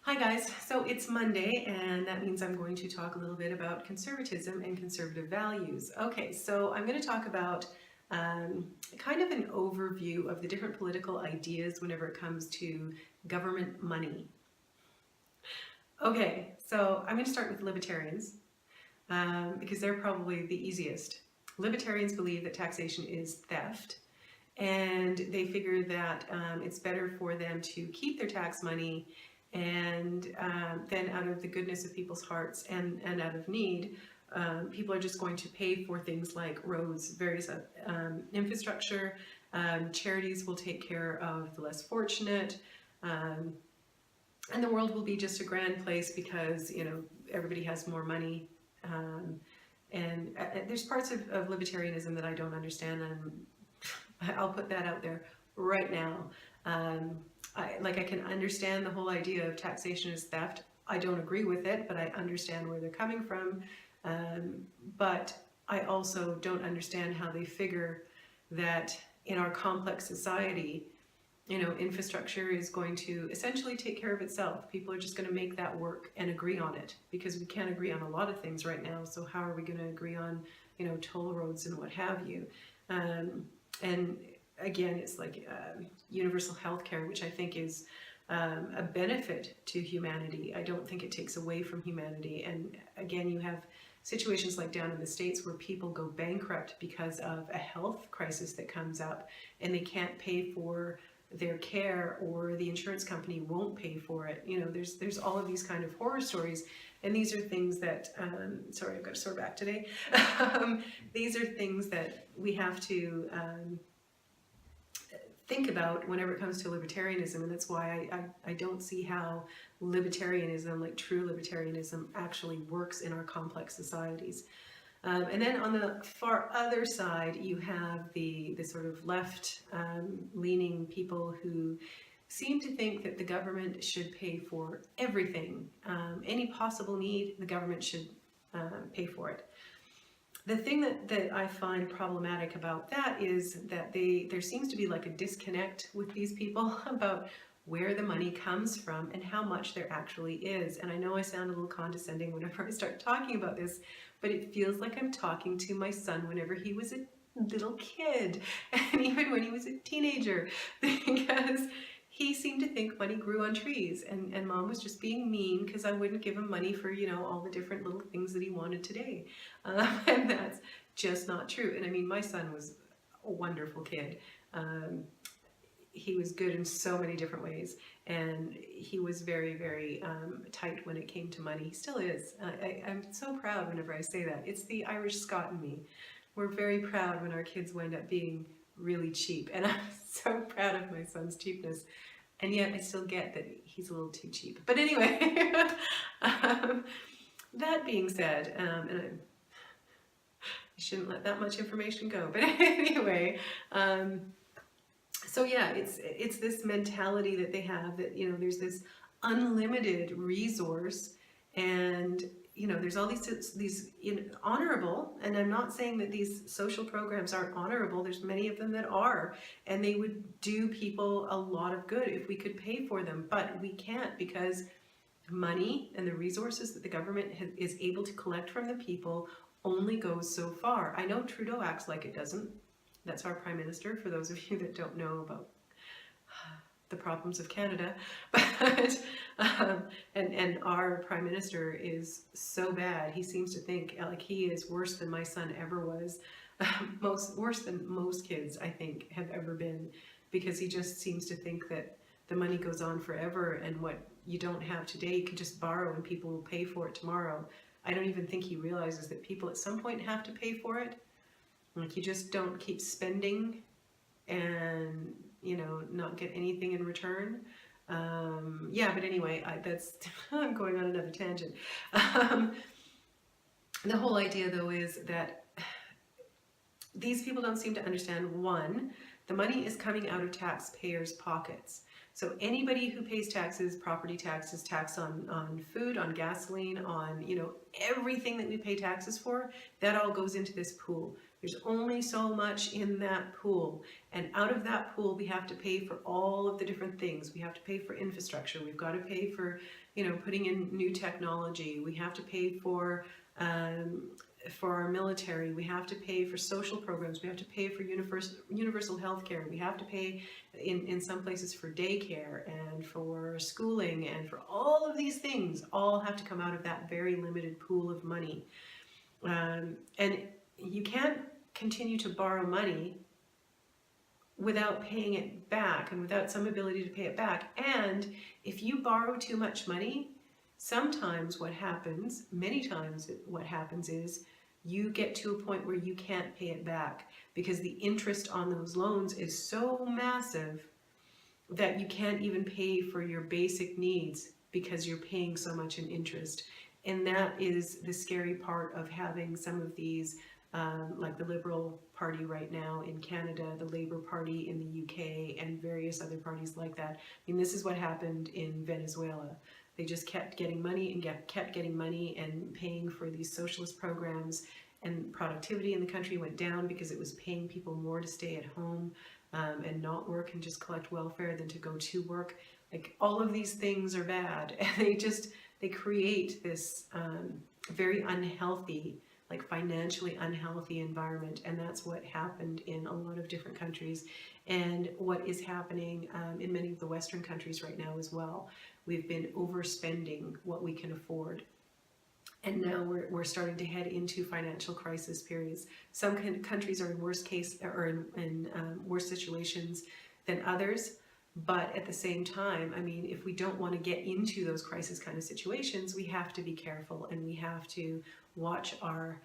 Hi guys, so it's Monday and that means I'm going to talk a little bit about conservatism and conservative values. Okay, so I'm going to talk about kind of an overview of the different political ideas whenever it comes to government money. Okay, so I'm going to start with libertarians because they're probably the easiest. Libertarians believe that taxation is theft, and they figure that it's better for them to keep their tax money and then out of the goodness of people's hearts and out of need, people are just going to pay for things like roads, various infrastructure, charities will take care of the less fortunate, and the world will be just a grand place because, you know, everybody has more money. And there's parts of libertarianism that I don't understand, and I'll put that out there right now. I can understand the whole idea of taxation as theft. I don't agree with it, but I understand where they're coming from. But I also don't understand how they figure that in our complex society, you know, infrastructure is going to essentially take care of itself. People are just going to make that work and agree on it, because we can't agree on a lot of things right now. So how are we going to agree on, you know, toll roads and what have you? And again, it's like universal health care, which I think is a benefit to humanity. I don't think it takes away from humanity. And again, you have situations like down in the States where people go bankrupt because of a health crisis that comes up and they can't pay for their care, or the insurance company won't pay for it. You know, there's all of these kind of horror stories, and these are things that, sorry, I've got a sore back today. These are things that we have to think about whenever it comes to libertarianism, and that's why I don't see how libertarianism, like true libertarianism, actually works in our complex societies. And then on the far other side, you have the sort of left-leaning people who seem to think that the government should pay for everything. Any possible need, the government should pay for it. The thing that I find problematic about that is that there seems to be like a disconnect with these people about where the money comes from and how much there actually is. And I know I sound a little condescending whenever I start talking about this, but it feels like I'm talking to my son whenever he was a little kid, and even when he was a teenager, because he seemed to think money grew on trees, and mom was just being mean because I wouldn't give him money for, you know, all the different little things that he wanted today. And that's just not true. And I mean, my son was a wonderful kid. He was good in so many different ways, and he was very, very tight when it came to money. He still is. I'm so proud whenever I say that. It's the Irish Scot in me. We're very proud when our kids wind up being really cheap, and I'm so proud of my son's cheapness, and yet I still get that he's a little too cheap. But anyway, that being said, and I shouldn't let that much information go, but anyway, so yeah, it's this mentality that they have that, you know, there's this unlimited resource, and you know, there's all these honorable, and I'm not saying that these social programs aren't honorable. There's many of them that are, and they would do people a lot of good if we could pay for them, but we can't, because money and the resources that the government is able to collect from the people only goes so far. I know Trudeau acts like it doesn't. That's our Prime Minister, for those of you that don't know about the problems of Canada. But and our Prime Minister is so bad. He seems to think like he is worse than my son ever was. Worse than most kids, I think, have ever been, because he just seems to think that the money goes on forever, and what you don't have today you can just borrow and people will pay for it tomorrow. I don't even think he realizes that people at some point have to pay for it. Like, you just don't keep spending and, you know, not get anything in return. Yeah, but anyway, I'm going on another tangent. The whole idea, though, is that these people don't seem to understand, one, the money is coming out of taxpayers' pockets. So anybody who pays taxes, property taxes, tax on food, on gasoline, on, you know, everything that we pay taxes for, that all goes into this pool. There's only so much in that pool. And out of that pool, we have to pay for all of the different things. We have to pay for infrastructure. We've got to pay for, putting in new technology. We have to pay for our military. We have to pay for social programs. We have to pay for universal health care. We have to pay in some places for daycare and for schooling, and for all of these things all have to come out of that very limited pool of money. And you can't continue to borrow money without paying it back and without some ability to pay it back. And if you borrow too much money, sometimes what happens, many times what happens is you get to a point where you can't pay it back because the interest on those loans is so massive that you can't even pay for your basic needs because you're paying so much in interest. And that is the scary part of having some of these, like the Liberal Party right now in Canada, the Labour Party in the UK, and various other parties like that. I mean, this is what happened in Venezuela. They just kept getting money and kept getting money and paying for these socialist programs, and productivity in the country went down because it was paying people more to stay at home and not work and just collect welfare than to go to work. Like, all of these things are bad, and they create this very unhealthy, like financially unhealthy environment, and that's what happened in a lot of different countries, and what is happening in many of the Western countries right now as well. We've been overspending what we can afford, and now we're starting to head into financial crisis periods. Some countries are in worse case or in worse situations than others. But at the same time, I mean, if we don't want to get into those crisis kind of situations, we have to be careful, and we have to watch our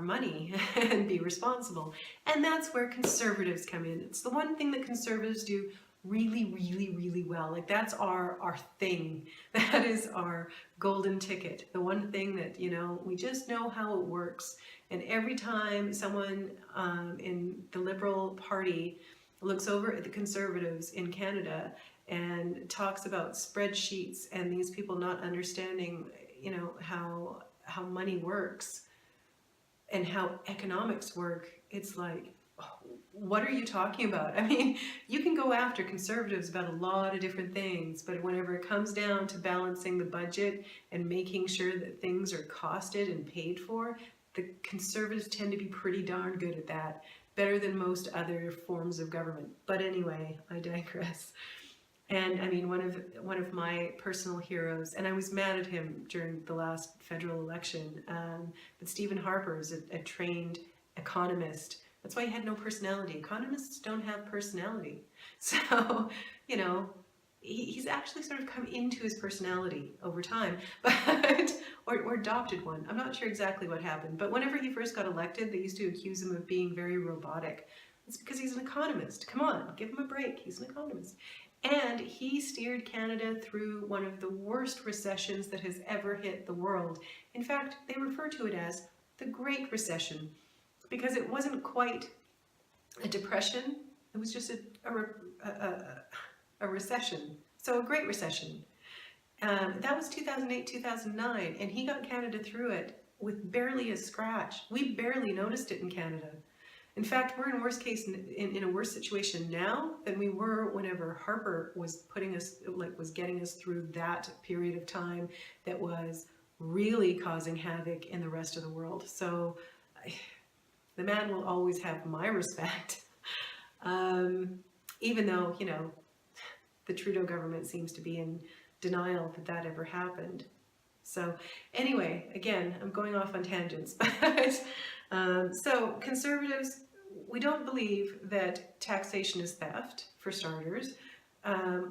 money and be responsible. And that's where conservatives come in. It's the one thing that conservatives do really, really, really well. Like, that's our thing. That is our golden ticket. The one thing that, we just know how it works. And every time someone in the Liberal Party looks over at the Conservatives in Canada and talks about spreadsheets and these people not understanding, how money works and how economics work, it's like, what are you talking about? I mean, you can go after Conservatives about a lot of different things, but whenever it comes down to balancing the budget and making sure that things are costed and paid for, the Conservatives tend to be pretty darn good at that. Better than most other forms of government. But anyway, I digress. And I mean, one of my personal heroes, and I was mad at him during the last federal election, but Stephen Harper is a trained economist. That's why he had no personality. Economists don't have personality. So, he's actually sort of come into his personality over time, but or adopted one. I'm not sure exactly what happened, but whenever he first got elected, they used to accuse him of being very robotic. It's because he's an economist. Come on, give him a break. He's an economist. And he steered Canada through one of the worst recessions that has ever hit the world. In fact, they refer to it as the Great Recession, because it wasn't quite a depression. It was just a recession. So a Great Recession. That was 2008, 2009, and he got Canada through it with barely a scratch. We barely noticed it in Canada. In fact, we're in a worse situation now than we were whenever Harper was getting us through that period of time that was really causing havoc in the rest of the world. So the man will always have my respect, even though, the Trudeau government seems to be in denial that ever happened. So anyway, again, I'm going off on tangents, but so Conservatives, we don't believe that taxation is theft, for starters.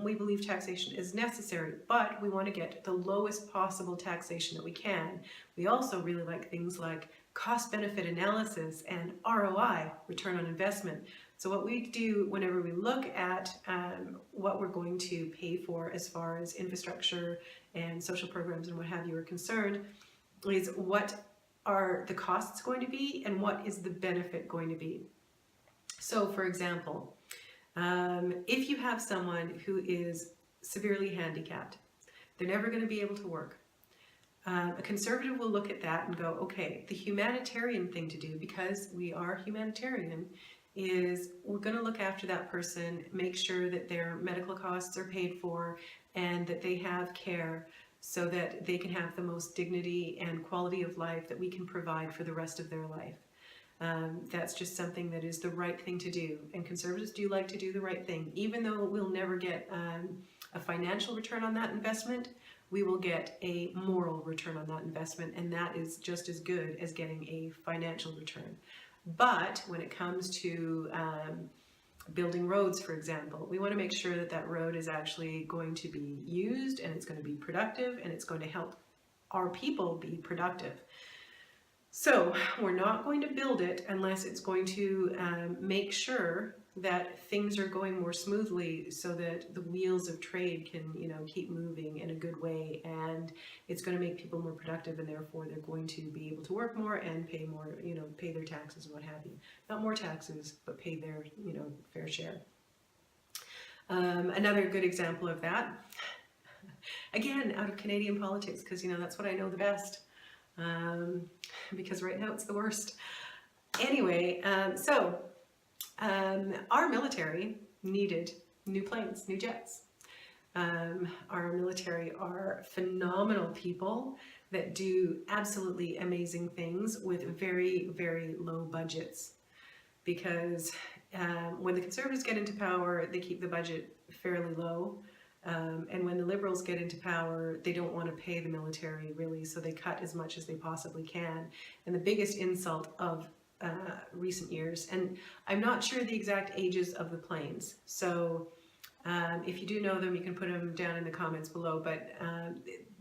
We believe taxation is necessary, but we want to get the lowest possible taxation that we can. We also really like things like cost-benefit analysis and ROI, return on investment. So what we do whenever we look at what we're going to pay for as far as infrastructure and social programs and what have you are concerned is what are the costs going to be and what is the benefit going to be. So for example, if you have someone who is severely handicapped, they're never going to be able to work. A conservative will look at that and go, okay, the humanitarian thing to do, because we are humanitarian, is we're going to look after that person, make sure that their medical costs are paid for and that they have care so that they can have the most dignity and quality of life that we can provide for the rest of their life. That's just something that is the right thing to do, and conservatives do like to do the right thing. Even though we'll never get a financial return on that investment, we will get a moral return on that investment, and that is just as good as getting a financial return. But when it comes to building roads, for example, we want to make sure that that road is actually going to be used, and it's going to be productive, and it's going to help our people be productive. So we're not going to build it unless it's going to make sure that things are going more smoothly, so that the wheels of trade can, keep moving in a good way, and it's going to make people more productive, and therefore they're going to be able to work more and pay more, pay their taxes and what have you. Not more taxes, but pay their, fair share. Another good example of that, again, out of Canadian politics, because, that's what I know the best. Because right now it's the worst. Anyway, our military needed new planes, new jets. Our military are phenomenal people that do absolutely amazing things with very, very low budgets. Because when the Conservatives get into power, they keep the budget fairly low. And when the Liberals get into power, they don't want to pay the military, really, so they cut as much as they possibly can. And the biggest insult of recent years, and I'm not sure the exact ages of the planes, so if you do know them, you can put them down in the comments below, but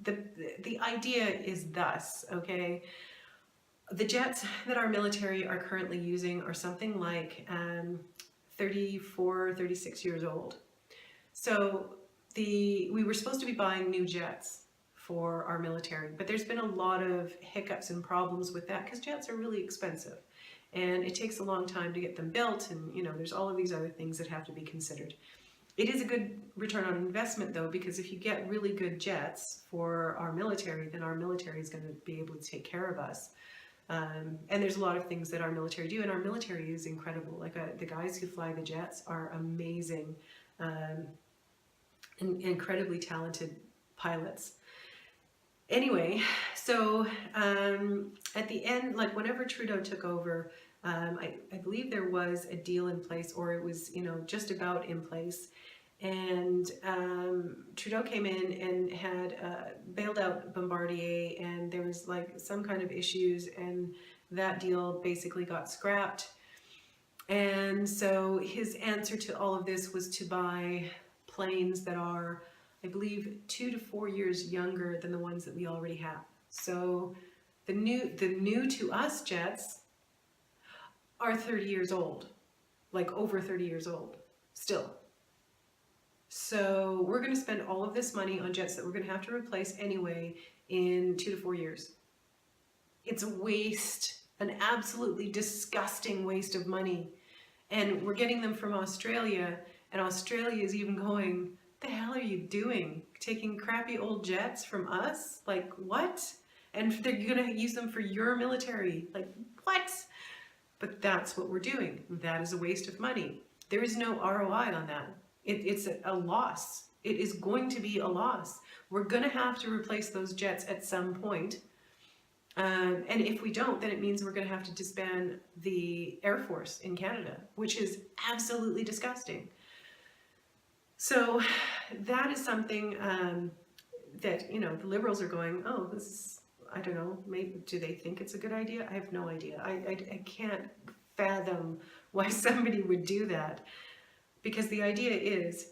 the idea is thus, okay? The jets that our military are currently using are something like 34, 36 years old. So we were supposed to be buying new jets for our military, but there's been a lot of hiccups and problems with that because jets are really expensive and it takes a long time to get them built, and there's all of these other things that have to be considered. It is a good return on investment though, because if you get really good jets for our military, then our military is going to be able to take care of us. And there's a lot of things that our military do, and our military is incredible. Like the guys who fly the jets are amazing. Incredibly talented pilots. Anyway, so at the end, like whenever Trudeau took over, I believe there was a deal in place, or it was, just about in place. And Trudeau came in and had bailed out Bombardier, and there was like some kind of issues, and that deal basically got scrapped. And so his answer to all of this was to buy planes that are, I believe, 2 to 4 years younger than the ones that we already have. So the new to us jets are 30 years old, like over 30 years old still. So we're going to spend all of this money on jets that we're going to have to replace anyway in 2 to 4 years. It's a waste, an absolutely disgusting waste of money. And we're getting them from Australia, and Australia is even going, the hell are you doing? Taking crappy old jets from us? Like, what? And they're going to use them for your military? Like, what? But that's what we're doing. That is a waste of money. There is no ROI on that. It's a loss. It is going to be a loss. We're going to have to replace those jets at some point. And if we don't, then it means we're going to have to disband the Air Force in Canada, which is absolutely disgusting. So that is something that, the Liberals are going, oh, this is, I don't know, maybe, do they think it's a good idea? I have no idea. I can't fathom why somebody would do that. Because the idea is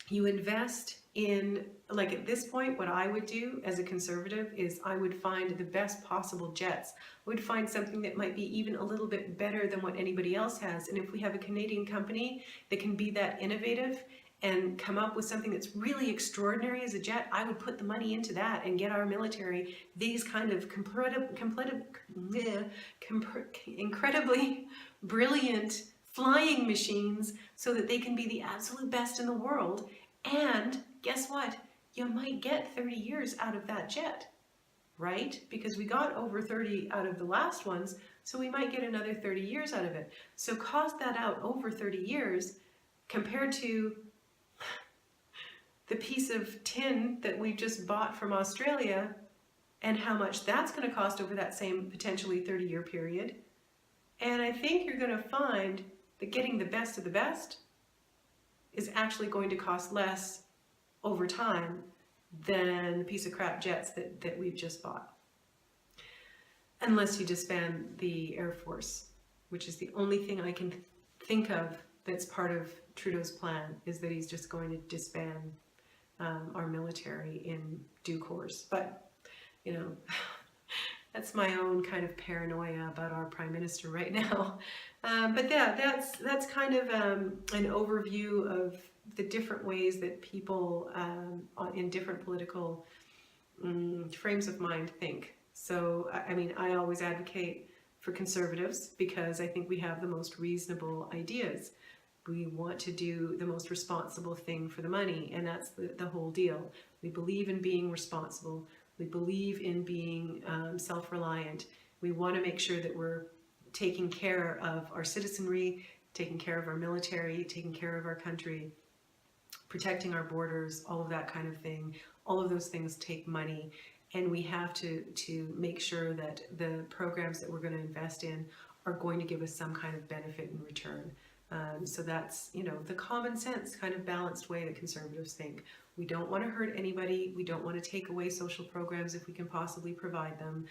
you invest in, like at this point, what I would do as a conservative is I would find the best possible jets. I would find something that might be even a little bit better than what anybody else has. And if we have a Canadian company that can be that innovative and come up with something that's really extraordinary as a jet, I would put the money into that and get our military these kind of incredibly brilliant flying machines so that they can be the absolute best in the world. And guess what? You might get 30 years out of that jet. right? Because we got over 30 out of the last ones, so we might get another 30 years out of it. So cost that out over 30 years compared to the piece of tin that we just bought from Australia and how much that's going to cost over that same potentially 30-year period. And I think you're going to find that getting the best of the best is actually going to cost less over time than the piece of crap jets that we've just bought. Unless you disband the Air Force, which is the only thing I can think of that's part of Trudeau's plan, is that he's just going to disband our military in due course. But, you know, that's my own kind of paranoia about our Prime Minister right now. But yeah, that's kind of an overview of the different ways that people in different political frames of mind think. So, I mean, I always advocate for conservatives because I think we have the most reasonable ideas. We want to do the most responsible thing for the money, and that's the whole deal. We believe in being responsible. We believe in being self-reliant. We want to make sure that we're taking care of our citizenry, taking care of our military, taking care of our country, protecting our borders, all of that kind of thing. All of those things take money, and we have to make sure that the programs that we're going to invest in are going to give us some kind of benefit in return. So that's, you know, the common sense kind of balanced way that conservatives think. We don't want to hurt anybody. We don't want to take away social programs if we can possibly provide them,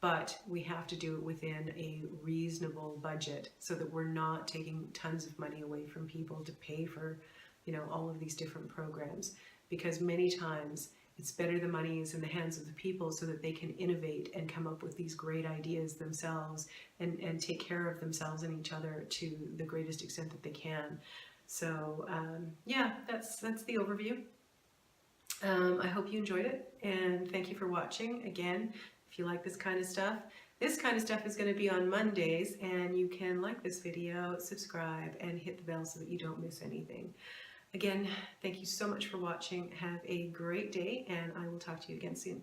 but we have to do it within a reasonable budget so that we're not taking tons of money away from people to pay for, you know, all of these different programs. Because many times it's better the money is in the hands of the people so that they can innovate and come up with these great ideas themselves and take care of themselves and each other to the greatest extent that they can. So yeah, that's the overview. I hope you enjoyed it, and thank you for watching. Again, if you like this kind of stuff is going to be on Mondays, and you can like this video, subscribe, and hit the bell so that you don't miss anything. Again, thank you so much for watching. Have a great day, and I will talk to you again soon.